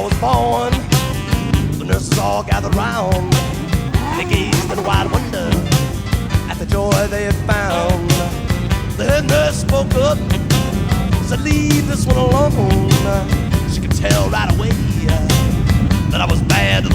was born, the nurses all gathered round. They gazed in wide wonder at the joy they had found. The head nurse spoke up, said, "Leave this one alone." She could tell right away that I was bad to the